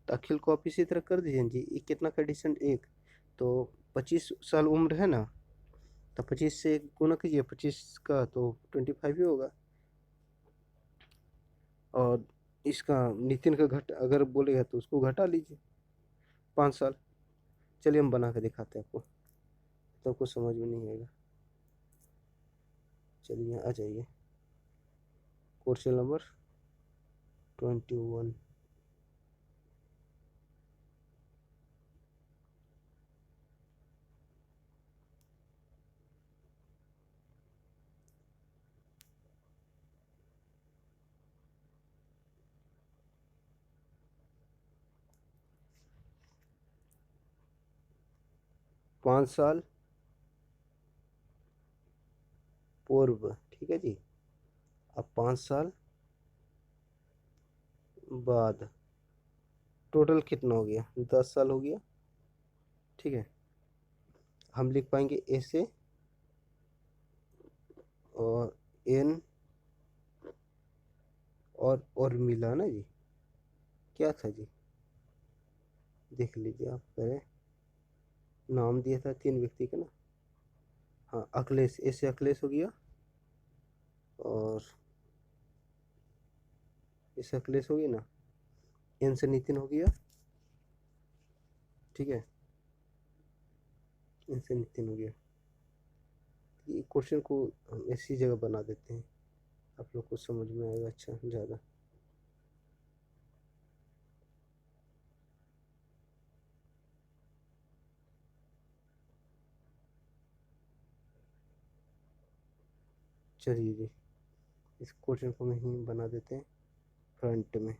तो अखिल को आप इसी तरह कर दीजिए जी, ये कितना का डिस्टेंस 1, तो 25 साल उम्र है ना, तो 25 से गुना कीजिए, 25 का तो 25 ही होगा। और इसका नितिन का घट अगर बोलेगा तो उसको घटा लीजिए 5 साल। चलिए हम बना के दिखाते हैं आपको, तो आपको समझ में नहीं आएगा। चलिए आ जाइए, क्वेश्चन नंबर 21। 5 साल पूर्व, ठीक है जी। अब 5 साल बाद टोटल कितना हो गया, 10 साल हो गया, ठीक है। हम लिख पाएंगे ऐसे, और एन और मिला ना जी, क्या था जी, देख लीजिए आप पहले, नाम दिया था 3 व्यक्ति का ना। हाँ, अखिलेश, ऐसे अखिलेश हो गया, और ऐसे अखिलेश हो गया ना, एन से नितिन हो गया, ठीक है, एन से नितिन हो गया। ये क्वेश्चन को हम ऐसी जगह बना देते हैं, आप लोग को समझ में आएगा अच्छा ज़्यादा। चलिए जी, इस क्वेश्चन को नहीं बना देते हैं फ्रंट में।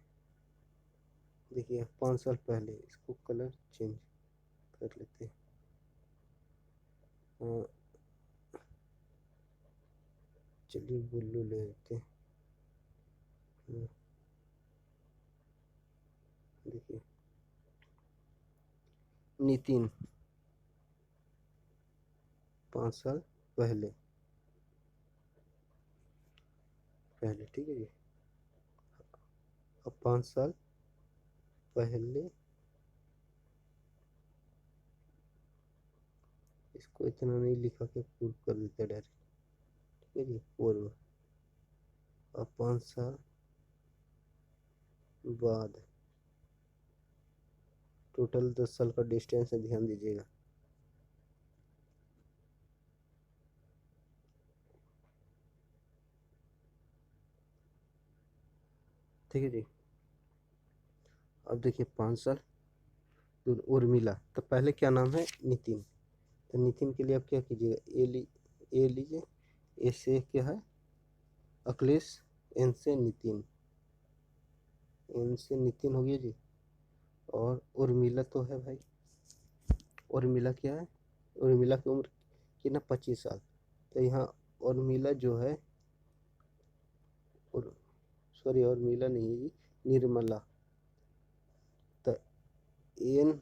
देखिए 5 साल पहले, इसको कलर चेंज कर लेते हैं। चलिए ब्लू ले लेते हैं। देखिए नितिन 5 साल पहले, ठीक है जी। अब 5 साल पहले, इसको इतना नहीं लिखा के पूर्व कर देते डायरेक्ट, ठीक है जी, पूर्व। अब 5 साल बाद, टोटल 10 साल का डिस्टेंस है, ध्यान दीजिएगा। ठीक है जी। अब देखिए 5 साल उर्मिला, तो पहले क्या नाम है, नितिन। तो नितिन के लिए आप क्या कीजिएगा, ए लीजिए, ए से क्या है अखिलेश, एन से नितिन, एन से नितिन हो गया जी। और उर्मिला तो है भाई, उर्मिला क्या है, उर्मिला की उम्र कितना, 25 साल। तो यहाँ उर्मिला जो है, और सॉरी उर्मिला नहीं है जी, निर्मला। तो एन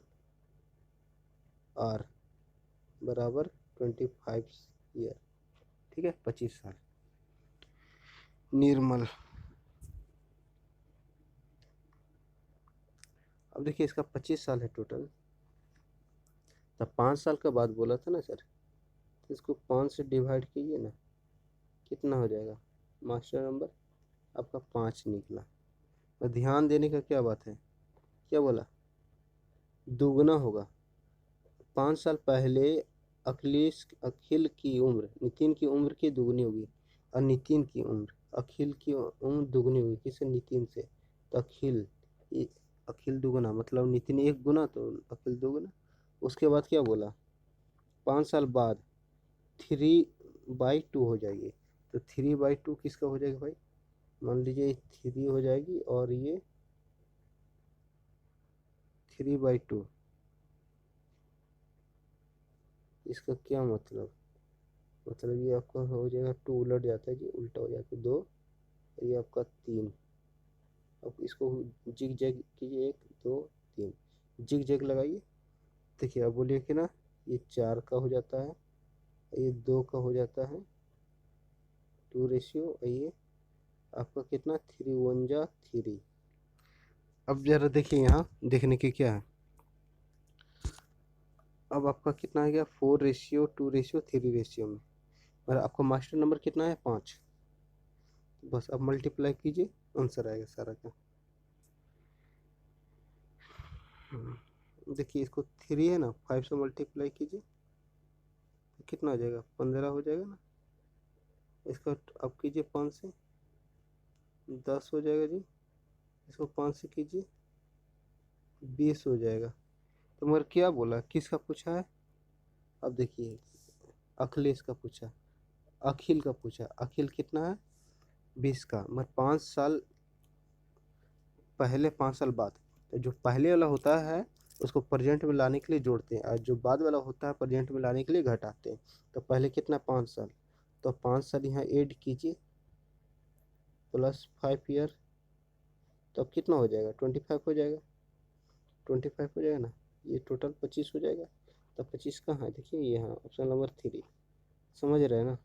आर बराबर 25 ईयर, ठीक है, 25 साल। निर्मल, अब देखिए इसका 25 साल है टोटल, तब 5 साल का बाद बोला था ना सर, तो इसको 5 से डिवाइड कीजिए ना, कितना हो जाएगा, मास्टर नंबर आपका 5 निकला। और ध्यान देने का क्या बात है, क्या बोला, दुगना होगा। 5 साल पहले अखिल की उम्र नितिन की उम्र की दुगनी होगी, और नितिन की उम्र अखिल की उम्र दुगनी होगी, किससे, नितिन से। तो अखिल दुगना मतलब नितिन 1 गुना, तो अखिल दुगना। उसके बाद क्या बोला, 5 साल बाद 3/2 हो जाएगी। तो 3/2 किसका हो जाएगा भाई, मान लीजिए 3 हो जाएगी, और ये 3/2, इसका क्या मतलब, ये आपका हो जाएगा 2, उलट जाता है जी, उल्टा हो जाता है 2, ये आपका 3। अब इसको जिग जैग कीजिए, 1 2 3, जिग जैग लगाइए। देखिए अब बोलिए कि ना, ये 4 का हो जाता है, ये 2 का हो जाता है, 2 रेशियो, ये आपका कितना, 3 1 जा 3। अब जरा देखिए यहाँ देखने की क्या है, अब आपका कितना आ गया, 4:2:3 में, और आपका मास्टर नंबर कितना है, 5। बस अब मल्टीप्लाई कीजिए, आंसर आएगा सारा का। देखिए इसको 3 है ना, 5 से मल्टीप्लाई कीजिए तो कितना हो जाएगा, 15 हो जाएगा ना। इसका अब कीजिए 5 से, 10 हो जाएगा जी। इसको 5 से कीजिए, 20 हो जाएगा। तो मगर क्या बोला, किसका पूछा है? अब देखिए अखिलेश का पूछा, अखिल का पूछा। अखिल कितना है, 20 का, मगर 5 साल पहले 5 साल बाद। तो जो पहले वाला होता है उसको प्रेजेंट में लाने के लिए जोड़ते हैं, और जो बाद वाला होता है प्रेजेंट में लाने के लिए घटाते हैं। तो पहले कितना, 5 साल, तो 5 साल यहाँ ऐड कीजिए प्लस 5 ईयर, तो अब कितना हो जाएगा, 25 हो जाएगा। 25 हो जाएगा ना, ये टोटल 25 हो जाएगा। तो 25 कहाँ है, देखिए यहाँ ऑप्शन नंबर 3, समझ रहे हैं ना,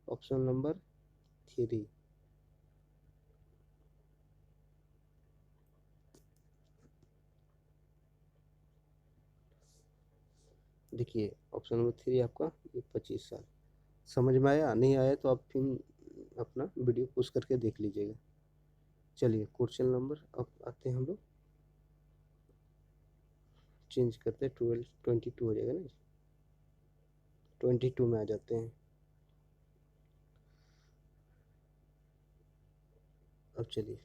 ऑप्शन नंबर 3। देखिए ऑप्शन नंबर 3 आपका ये 25 साल। समझ में आया, नहीं आया तो आप फिर अपना वीडियो पॉज करके देख लीजिएगा। चलिए क्वेश्चन नंबर अब आते हैं हम लोग, चेंज करते हैं, 22 हो जाएगा ना, 22 में आ जाते हैं। अब चलिए,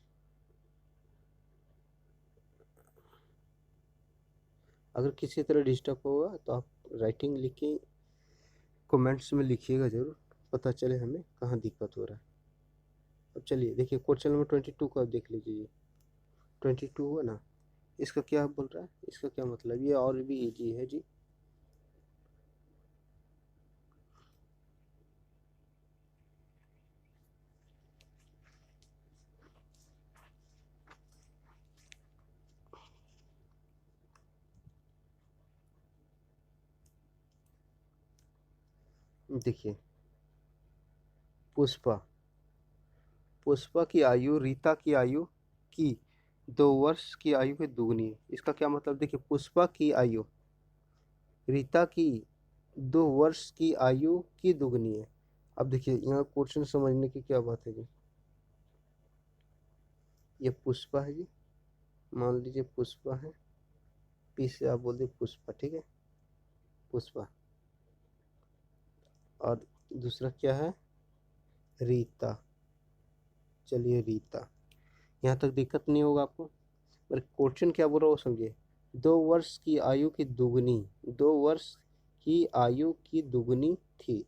अगर किसी तरह डिस्टर्ब होगा तो आप राइटिंग लिख के कमेंट्स में लिखिएगा ज़रूर, पता चले हमें कहाँ दिक्कत हो रहा है। अब चलिए देखिए क्वेश्चन नंबर 22 को आप देख लीजिए। 22 हुआ ना, इसका क्या बोल रहा है, इसका क्या मतलब, ये और भी इजी है जी। देखिए पुष्पा, पुष्पा की आयु रीता की आयु की 2 वर्ष की आयु के दुगनी है। इसका क्या मतलब, देखिए पुष्पा की आयु रीता की 2 वर्ष की आयु की दुगनी है। अब देखिए यहाँ क्वेश्चन समझने की क्या बात है जी। ये पुष्पा है जी, मान लीजिए पुष्पा है, पी से आप बोल दे पुष्पा, ठीक है, पुष्पा। और दूसरा क्या है, रीता। चलिए रीता, यहाँ तक दिक्कत नहीं होगा आपको, पर क्वेश्चन क्या बोल रहा हो समझिए। 2 वर्ष की आयु की दुगनी, 2 वर्ष की आयु की दुगनी थी,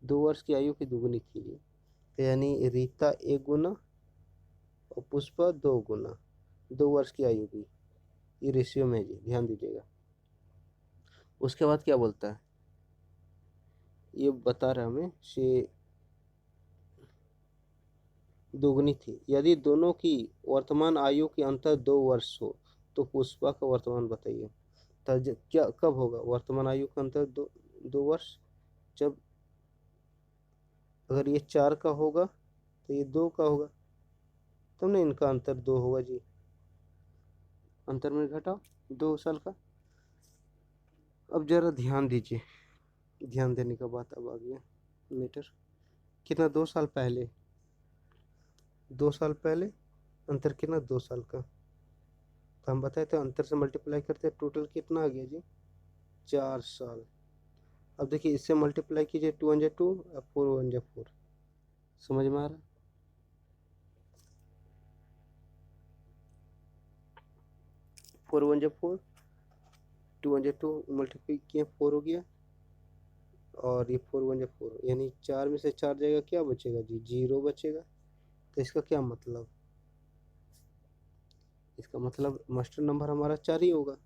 2 वर्ष की आयु की दुगनी थी जी। तो यानी रीता 1 गुना और पुष्पा 2 गुना, 2 वर्ष की आयु की, ये रेशियो में है जी, ध्यान दीजिएगा। उसके बाद क्या बोलता है, ये बता रहा हमें से दुगनी थी। यदि दोनों की वर्तमान आयु के अंतर 2 वर्ष हो तो पुष्पा का वर्तमान बताइए। तो क्या कब होगा वर्तमान आयु का अंतर 2 वर्ष, जब अगर ये 4 का होगा तो ये 2 का होगा, तब ना इनका अंतर 2 होगा जी। अंतर में घटाओ 2 साल का। अब जरा ध्यान दीजिए, ध्यान देने का बात अब आ गया मीटर, कितना 2 साल पहले, 2 साल पहले अंतर कितना 2 साल का। तो हम बताए थे अंतर से मल्टीप्लाई करते हैं, टोटल कितना आ गया जी, 4 साल। अब देखिए इससे मल्टीप्लाई कीजिए, 2 × 2 और 4 × 4, समझ में आ रहा है। 4 × 4, 2 × 2 मल्टीप्लाई किए 4 हो गया, और ये 4 × 4 यानी 4 में से 4 जाएगा, क्या बचेगा जी, 0 बचेगा। तो इसका क्या मतलब, इसका मतलब मास्टर नंबर हमारा 4 ही होगा।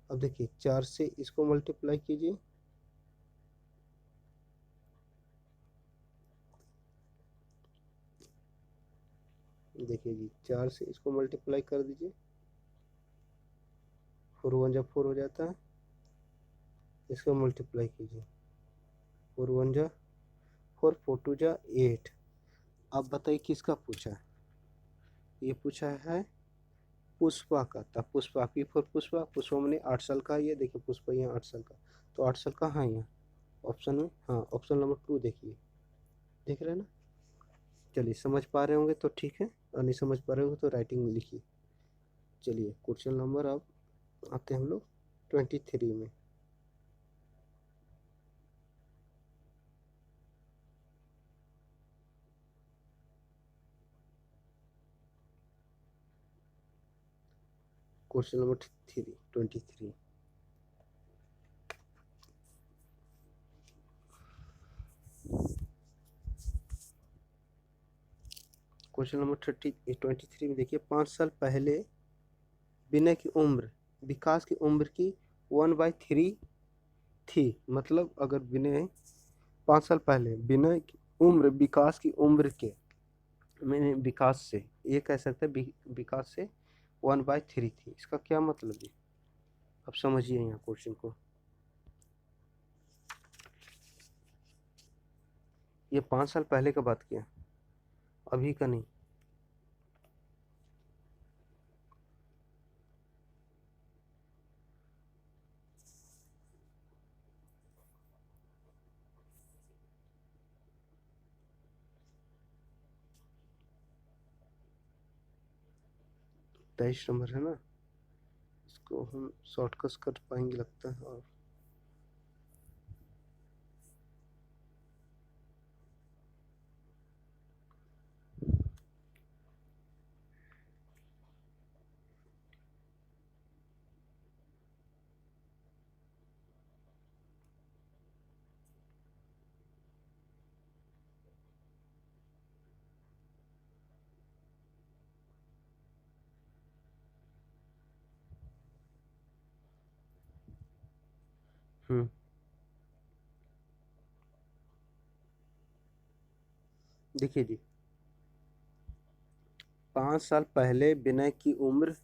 अब देखिए 4 से इसको मल्टीप्लाई कीजिए, देखिए जी 4 से इसको मल्टीप्लाई कर दीजिए, 4 × 4 हो जाता है, इसको मल्टीप्लाई कीजिए, 4 × 4, 4 × 2 = 8। अब बताइए किसका पूछा है, ये पूछा है पुष्पा का। तब पुष्पा पी फॉर पुष्पा, पुष्पा मैंने 8 साल का, ये देखिए पुष्पा यहाँ 8 साल का, तो 8 साल कहाँ है यहाँ ऑप्शन में, हाँ ऑप्शन नंबर 2 देखिए, देख रहे हैं ना। चलिए समझ पा रहे होंगे तो ठीक है, और नहीं समझ पा रहे होंगे तो राइटिंग में लिखिए। चलिए क्वेश्चन नंबर अब आते हैं हम लोग 23 में। Question number 23। क्वेश्चन नंबर 23 में देखिए, 5 साल पहले विनय की उम्र विकास की उम्र की 1/3 थी। मतलब अगर विनय 5 साल पहले विनय की उम्र विकास की उम्र के मैंने विकास से, ये कह सकते हैं विकास से 1/3 थी। इसका क्या मतलब है? अब समझिए यहाँ क्वेश्चन को। ये 5 साल पहले का बात किया, अभी का नहीं। तेईस नंबर है ना, इसको हम शॉर्टकट कर पाएंगे लगता है। और देखिए जी, 5 साल पहले विनय की उम्र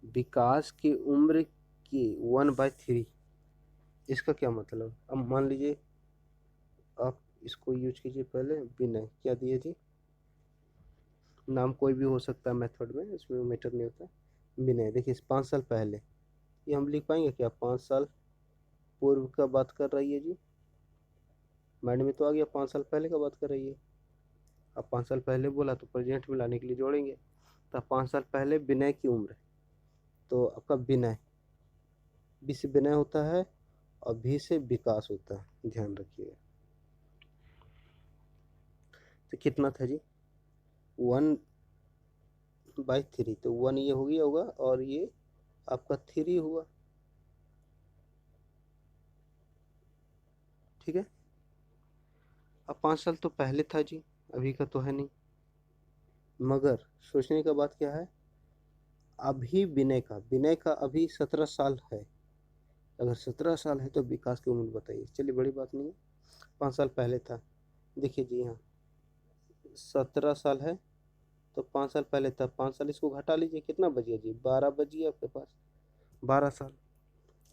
विकास की उम्र की 1/3। इसका क्या मतलब? अब मान लीजिए आप इसको यूज कीजिए। पहले विनय क्या दिए जी, नाम कोई भी हो सकता है मेथड में, इसमें मैटर नहीं होता। विनय देखिए 5 साल पहले, ये हम लिख पाएंगे क्या? 5 साल पूर्व का बात कर रही है जी, माइंड में तो आ गया 5 साल पहले का बात कर रही है। अब 5 साल पहले बोला तो प्रेजेंट में लाने के लिए जोड़ेंगे। तो 5 साल पहले विनय की उम्र, तो आपका विनय, बी से विनय होता है और भी से विकास होता है, ध्यान रखिएगा। तो कितना था जी? 1/3। तो 1 ये हो गया होगा और ये आपका 3 हुआ, ठीक है। अब 5 साल तो पहले था जी, अभी का तो है नहीं। मगर सोचने का बात क्या है, अभी विनय का अभी 17 साल है। अगर 17 साल है तो विकास की उम्र बताइए। चलिए बड़ी बात नहीं है, 5 साल पहले था। देखिए जी यहाँ 17 साल है तो 5 साल पहले था, 5 साल इसको घटा लीजिए, कितना बच गया जी? 12 बच गया आपके पास, 12 साल।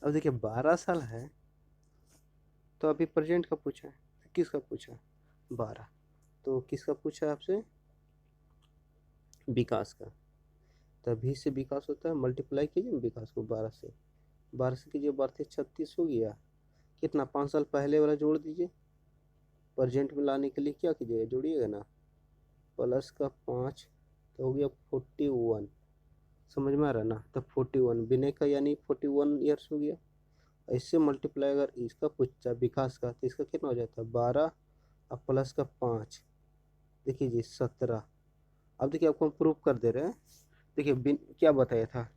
अब देखिए 12 साल है तो अभी प्रेजेंट का पूछा है, किसका पूछा? 12। तो किसका पूछा है आपसे? विकास का। तभी से विकास होता है, मल्टीप्लाई कीजिए ना विकास को 12 से। 12 से कीजिए, 12 36 हो गया। कितना? 5 साल पहले वाला जोड़ दीजिए, प्रेजेंट में लाने के लिए क्या कीजिएगा? जोड़िएगा ना, प्लस का 5 तो हो गया 41। समझ में आ रहा ना? तो 41 विनय का यानी 41 ईयर्स हो गया। इससे मल्टीप्लाई अगर इसका पूछता विकास का तो इसका कितना हो जाता है? 12 और प्लस का 5, देखिए जी 17। अब देखिए आपको हम प्रूफ कर दे रहे हैं। देखिए क्या बताया था?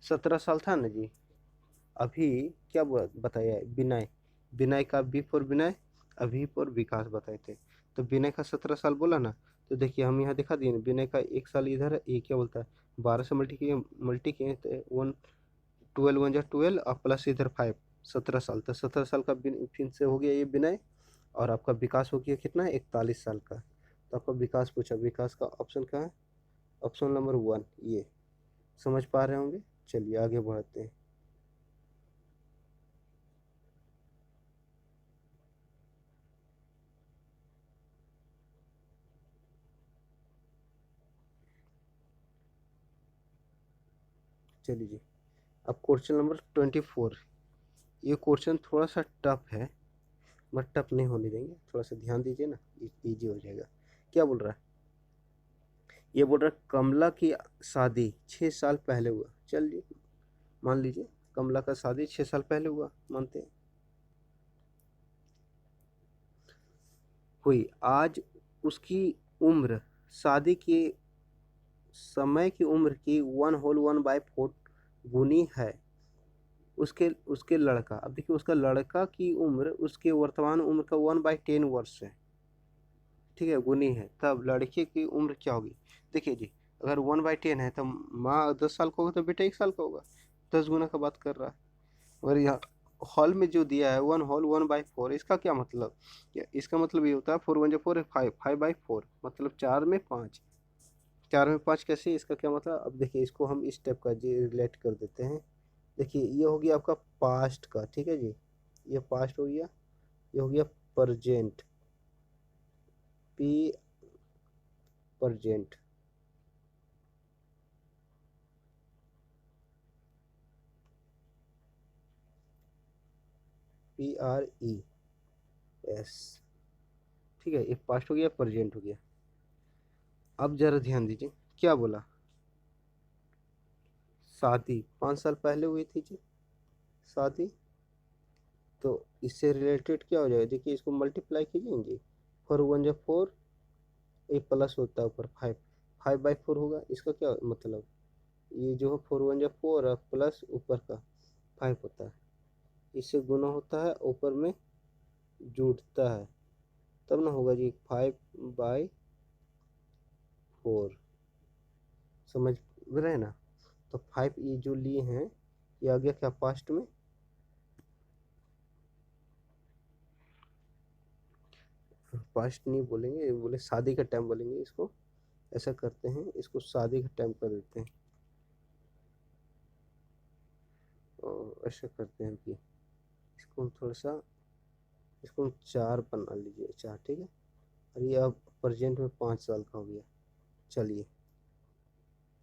17 साल था ना जी। अभी क्या बताया है? विनय, विनय का बी फॉर विनय, अभी फॉर विकास बताए थे। तो विनय का 17 साल बोला ना, तो देखिए हम यहाँ दिखा दिए विनय का 1 साल इधर है। ये क्या बोलता है? 12 से मल्टी किए तो 12 1 जा 12 और प्लस इधर 5, 17 साल। तो 17 साल का फिर से हो गया ये विनय। और आपका विकास हो गया कितना? 41 साल का। तो आपका विकास पूछा, विकास का ऑप्शन कहाँ है? ऑप्शन नंबर 1 ये। समझ पा रहे होंगे। चलिए आगे बढ़ते हैं। चलिए जी, अब क्वेश्चन नंबर 24। ये क्वेश्चन थोड़ा सा टफ है, बट टफ नहीं होने देंगे, थोड़ा सा ध्यान दीजिए ना, इजी हो जाएगा। क्या बोल रहा है? ये बोल रहा है कमला की शादी 6 साल पहले हुआ। चलिए मान लीजिए कमला का शादी 6 साल पहले हुआ, मानते हैं हुई। आज उसकी उम्र शादी के समय की उम्र की 1/4 गुनी है। उसके उसके लड़का, अब देखिए उसका लड़का की उम्र उसके वर्तमान उम्र का 1/10 वर्ष है, ठीक है, गुनी है। तब लड़के की उम्र क्या होगी? देखिए जी, अगर 1/10 है तो माँ 10 साल का होगा तो बेटा 1 साल का होगा, 10 गुना का बात कर रहा है। और यहाँ हॉल में जो दिया है 1/4, इसका क्या मतलब? इसका मतलब ये होता है 4 1 4 5, 5/4 मतलब 4 में 5। 4 में 5 कैसे, इसका क्या मतलब? अब देखिए इसको हम इस टाइप का जी रिलेट कर देते हैं। देखिए ये हो गया आपका पास्ट का, ठीक है जी, ये पास्ट हो गया, ये हो गया प्रजेंट, पी प्रजेंट, PRES, ठीक है, ये पास्ट हो गया, प्रेजेंट हो गया। अब जरा ध्यान दीजिए क्या बोला, शादी 5 साल पहले हुई थी जी शादी, तो इससे रिलेटेड क्या हो जाएगा? देखिए इसको मल्टीप्लाई कीजिए जी, 4 1 4, ये प्लस होता है ऊपर 5, 5/4 होगा। इसका क्या मतलब? ये जो है 4 1 4 और प्लस ऊपर का 5 होता है, इससे गुना होता है, ऊपर में जुड़ता है, तब ना होगा जी 5/4। समझ रहे हैं ना? तो 5 ये जो लिए हैं ये आ गया क्या पास्ट में, पास्ट नहीं बोलेंगे, बोले शादी का टाइम बोलेंगे इसको। ऐसा करते हैं, इसको शादी का टाइम कर देते हैं, और ऐसा करते हैं कि इसको हम थोड़ा सा, इसको हम 4 बना लीजिए, 4, ठीक है। और ये अब प्रेजेंट में 5 साल का हो गया। चलिए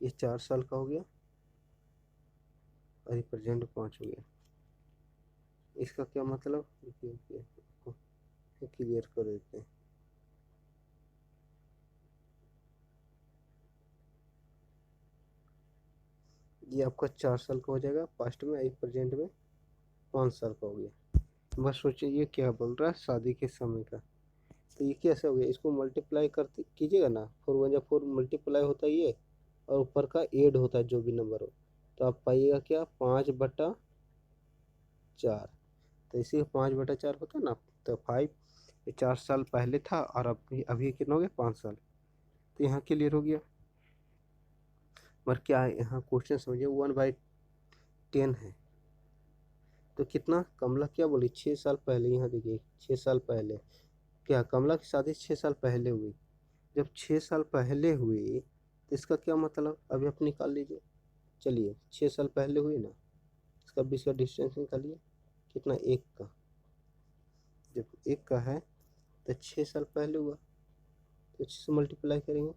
ये 4 साल का हो गया और ये प्रेजेंट में 5 हो गया। इसका क्या मतलब? क्लियर कर देते हैं। ये आपका 4 साल का हो जाएगा पास्ट में, एक प्रेजेंट में 5 साल का हो गया। बस सोचिए ये क्या बोल रहा है, शादी के समय का। तो ये कैसे हो गया? इसको मल्टीप्लाई करते कीजिएगा ना, 4 1 4 मल्टीप्लाई होता है ये, और ऊपर का एड होता है जो भी नंबर हो, तो आप पाइएगा क्या, 5/4। तो इसी 5/4 होता है ना, तो 5, ये 4 साल पहले था और अब अभी कितना हो गया, 5 साल। तो यहाँ क्लियर हो गया। पर क्या है यहाँ क्वेश्चन समझिए, 1/10 है तो कितना, कमला क्या बोली 6 साल पहले, यहाँ देखिए 6 साल पहले, क्या कमला की शादी 6 साल पहले हुई? जब 6 साल पहले हुई तो इसका क्या मतलब, अभी आप निकाल लीजिए। चलिए 6 साल पहले हुई ना, इसका बीच का डिस्टेंस निकालिए, कितना, 1 का। जब 1 का है तो 6 साल पहले हुआ, तो 6 से मल्टीप्लाई करेंगे,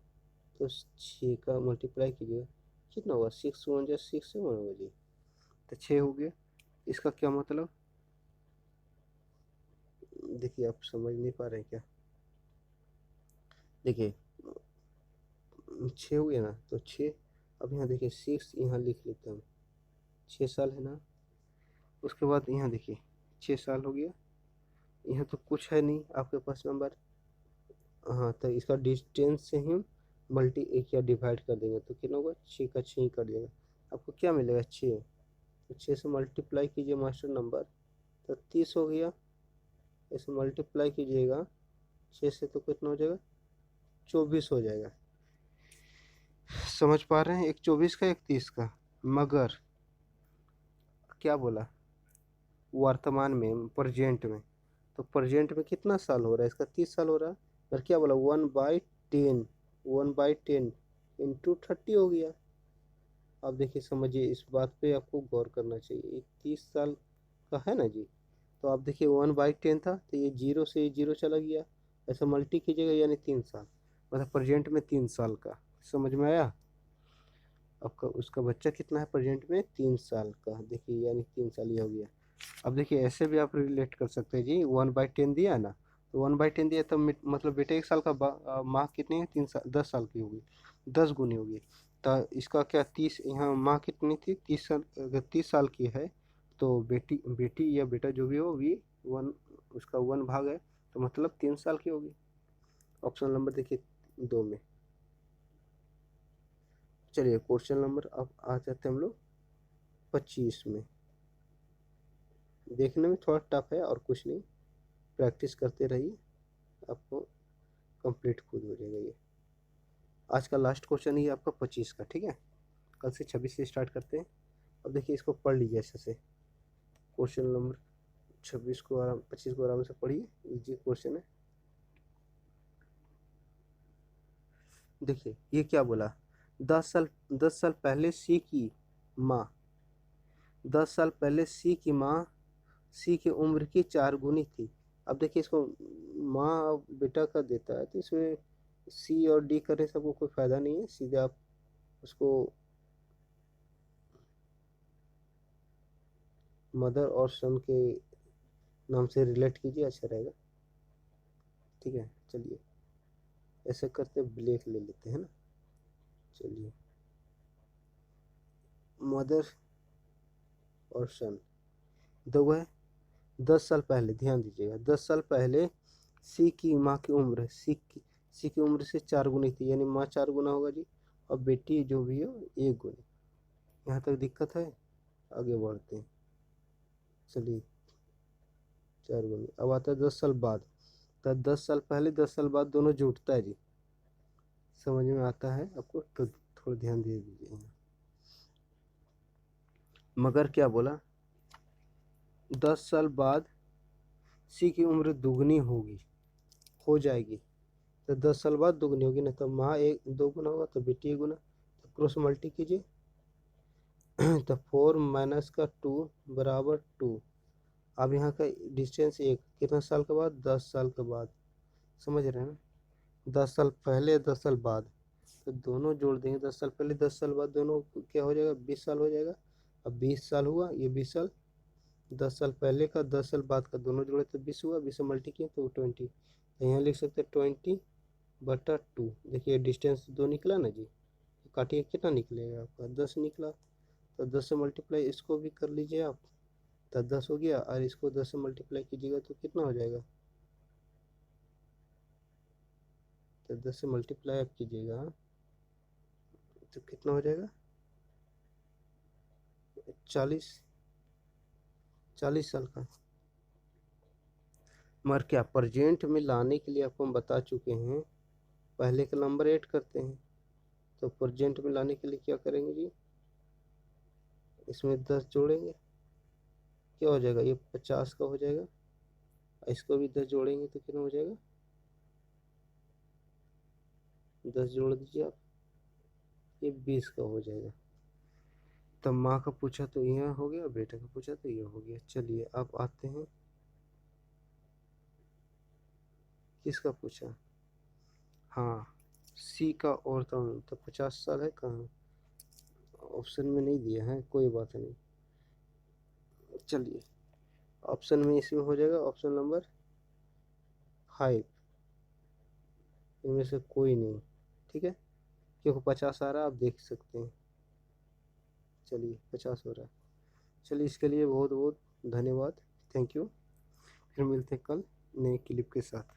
तो 6 का मल्टीप्लाई कीजिएगा, कितना होगा, 6 1 6 होगा जी, तो 6 हो गया। इसका क्या मतलब? देखिए आप समझ नहीं पा रहे हैं क्या? देखिए 6 हो गया ना, तो 6, अब यहाँ देखिए 6 यहाँ लिख लेते हैं, 6 साल है ना। उसके बाद यहाँ देखिए 6 साल हो गया, यहाँ तो कुछ है नहीं आपके पास नंबर, हाँ, तो इसका डिस्टेंस से ही मल्टी एक या डिवाइड कर देंगे तो कितना होगा, 6 का 6 ही कट जाएगा, आपको क्या मिलेगा, 6। तो 6 से मल्टीप्लाई कीजिए मास्टर नंबर, तो 30 हो गया। इसे मल्टीप्लाई कीजिएगा 6 से तो कितना हो जाएगा, 24 हो जाएगा। समझ पा रहे हैं, एक 24 का एक 30 का। मगर क्या बोला, वर्तमान में, प्रेजेंट में, तो प्रेजेंट में कितना साल हो रहा है, इसका 30 साल हो रहा है। पर क्या बोला, 1/10, 1/10 इंटू 30 हो गया। अब देखिए समझिए, इस बात पे आपको गौर करना चाहिए, 30 साल का है ना जी, तो आप देखिए 1/10 था, तो ये 0 से 0 चला गया, ऐसा मल्टी कीजिएगा यानी 3 साल, मतलब प्रेजेंट में 3 साल का। समझ में आया? आपका उसका बच्चा कितना है प्रेजेंट में, 3 साल का, देखिए यानी 3 साल ये हो गया। अब देखिए ऐसे भी आप रिलेट कर सकते हैं जी, 1/10 दिया है ना, तो 1/10 दिया तो मतलब बेटा 1 साल का माह कितनी है, 3 साल 10 साल की होगी, 10 गुनी होगी। तो इसका क्या 30, यहाँ माह कितनी थी 30 साल, अगर 30 साल की है तो बेटी या बेटा जो भी हो भी 1, उसका 1 भाग है तो मतलब 3 साल की होगी। ऑप्शन नंबर देखिए 2 में। चलिए क्वेश्चन नंबर अब आ जाते हैं हम लोग 25 में। देखने में थोड़ा टफ है और कुछ नहीं, प्रैक्टिस करते रहिए, आपको कंप्लीट खुद हो जाएगा। ये आज का लास्ट क्वेश्चन ही आपका 25 का, ठीक है। कल से 26 से स्टार्ट करते हैं। अब देखिए इसको पढ़ लीजिए अच्छे से। क्वेश्चन नंबर 25 को आराम से पढ़िए, इजी क्वेश्चन है। देखिए ये क्या बोला, 10 साल पहले सी की माँ 10 साल पहले सी की माँ सी की उम्र की 4 गुनी थी। अब देखिए इसको माँ और बेटा का देता है तो इसमें सी और डी करने से आपको कोई फ़ायदा नहीं है, सीधे आप उसको मदर और सन के नाम से रिलेट कीजिए, अच्छा रहेगा, ठीक है। चलिए ऐसे करते ब्लैक ले लेते हैं ना। चलिए मदर और सन दो है। 10 साल पहले, ध्यान दीजिएगा, 10 साल पहले सी की माँ की उम्र, सी की उम्र से 4 गुनी थी, यानी माँ 4 गुना होगा जी, और बेटी जो भी हो 1 गुनी। यहाँ तक दिक्कत है, आगे बढ़ते हैं। चलिए 4 गुनी। अब आता है 10 साल बाद, तो 10 साल पहले 10 साल बाद दोनों जुटता है जी, समझ में आता है आपको, तो थोड़ा ध्यान दे दीजिए। मगर क्या बोला, 10 साल बाद सी की उम्र दुगनी हो जाएगी, तो 10 साल बाद दुगनी होगी ना, तो माँ 2 गुना होगा तो बेटी 1 गुना, तो क्रॉस मल्टी कीजिए तो 4 माइनस का 2 बराबर 2। अब यहाँ का डिस्टेंस 1, कितना साल के बाद, 10 साल के बाद, समझ रहे हैं ना, 10 साल पहले 10 साल बाद, तो दोनों जोड़ देंगे, 10 साल पहले 10 साल बाद, दोनों क्या हो जाएगा, 20 साल हो जाएगा। अब 20 साल हुआ, ये 20 साल, 10 साल पहले का 10 साल बाद का दोनों जोड़े तो 20 हुआ, 20 से मल्टी किया तो 20, तो यहाँ लिख सकते हैं 20/2। देखिए डिस्टेंस 2 निकला ना जी, काटिए कितना निकलेगा आपका, 10 निकला, तो 10 से मल्टीप्लाई इसको भी कर लीजिए आप, तो 10 हो गया, और इसको 10 से मल्टीप्लाई कीजिएगा तो कितना हो जाएगा, तो 10 से मल्टीप्लाई आप कीजिएगा तो कितना हो जाएगा, 40 साल का। मगर क्या प्रेजेंट में लाने के लिए आपको हम बता चुके हैं, पहले का नंबर ऐड करते हैं, तो प्रेजेंट में लाने के लिए क्या करेंगे जी, इसमें 10 जोड़ेंगे, क्या हो जाएगा, ये 50 का हो जाएगा, इसको भी 10 जोड़ेंगे तो कितना हो जाएगा, 10 जोड़ दीजिए आप, ये 20 का हो जाएगा। तब माँ का पूछा तो यह हो गया, बेटा का पूछा तो यह हो गया। चलिए अब आते हैं, किसका पूछा, हाँ सी का, और तो 50 साल है, कहाँ ऑप्शन में नहीं दिया है, कोई बात नहीं। चलिए ऑप्शन में इसमें हो जाएगा ऑप्शन नंबर 5, इनमें से कोई नहीं, ठीक है, क्योंकि 50 आ रहा है, आप देख सकते हैं। चलिए 50 हो रहा है। चलिए इसके लिए बहुत बहुत धन्यवाद, थैंक यू। फिर मिलते हैं कल नए क्लिप के साथ।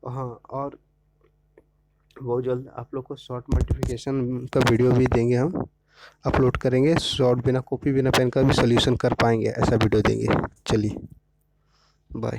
हाँ, और बहुत जल्द आप लोग को शॉर्ट मल्टीप्लिकेशन का वीडियो भी देंगे, हम अपलोड करेंगे शॉर्ट, बिना कॉपी बिना पेन का भी सोल्यूशन कर पाएंगे, ऐसा वीडियो देंगे। चलिए बाय।